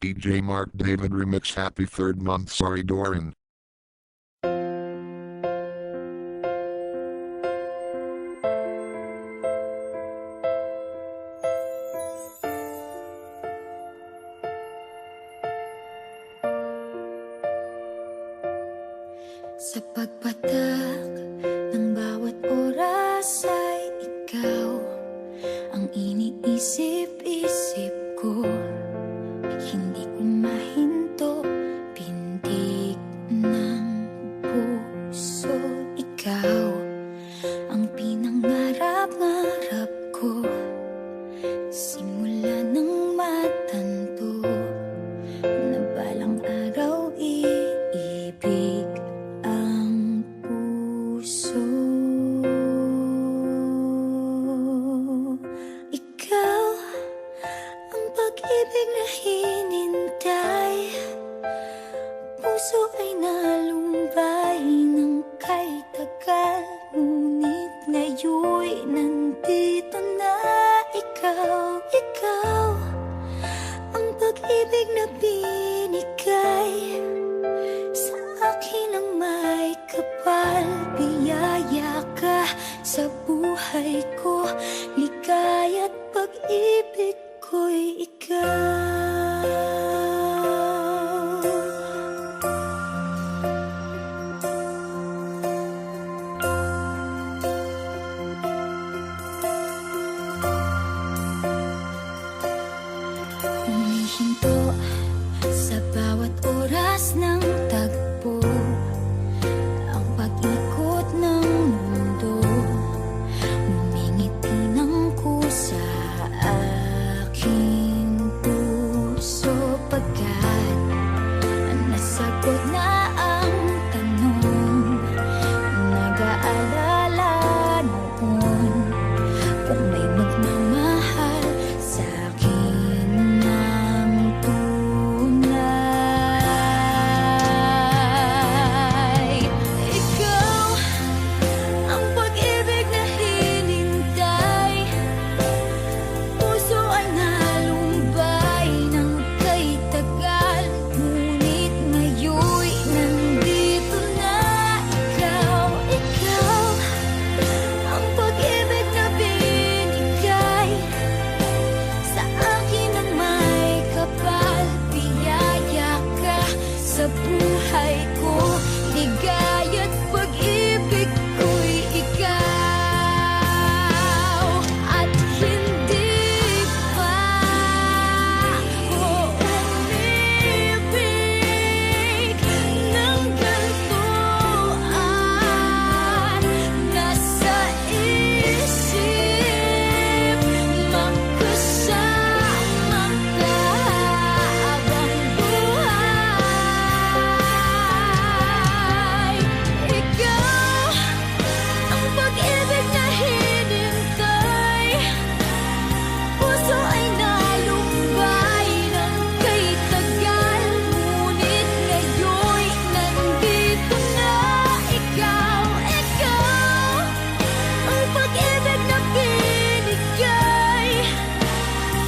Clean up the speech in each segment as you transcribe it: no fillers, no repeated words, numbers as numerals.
DJ Mark David Remix. Happy third month, sorry Doran. Sa pagpatak ng bawat oras ay ikaw ang iniisip-isip ko. Hindi ko mahinto, pintig ng puso. Ikaw ang pinangarap-ngarap ko, simula ng matanto na balang araw iibig ang puso. Ikaw ang pag-ibig na hinintay, puso ay nalumbay ng kay tagal, ngunit ngayon'y nandito na ikaw. Ikaw ang pag-ibig na binigay sa akin ang may kapal. Biyaya ka sa buhay ko, ligaya't pag-ibig ko'y ikaw. Humihinto sa bawat oras ng tagpo, ang pag-ikot ng mundo, ngumingiti ng kusa aking puso. Pagkat nasagot na ang tanong, nag-aalala noon kung may magmamahal sa'kin ng tunay. Ikaw ang pag-ibig na hinintay, puso ay nalumbay ng kay tagal, ngunit ngayon'y nandito na ikaw. Ikaw ang pag-ibig na binigay sa akin ang may kapal. Biyaya ka sa buhay ko, ligaya't pag-ibig ko'y ikaw. At hindi pa ako umibig ng ganito, nasa isip magkasama ka habang buhay. Ikaw ang pag-ibig na hinintay, puso ay nalumbay ng kay tagal, ngunit ngayon'y nandito na ikaw. Ikaw ang pag-ibig na binigay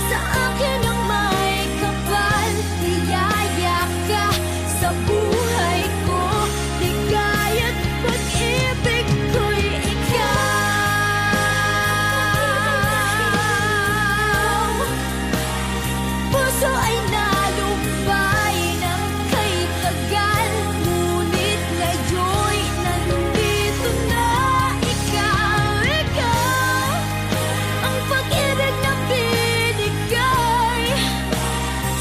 sa akin ang may kapal. Biyaya ka sa buhay ko, ligaya't pag-ibig ko'y ikaw. Puso ay nalumbay ng kay tagal, ngunit ngayon'y nandito na ikaw. Ikaw ang pag-ibig na binigay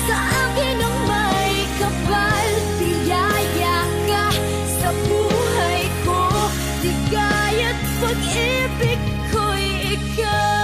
sa akin ang may kapal. Biyaya ka sa buhay ko, ligaya't pag-ibig ko'y ikaw.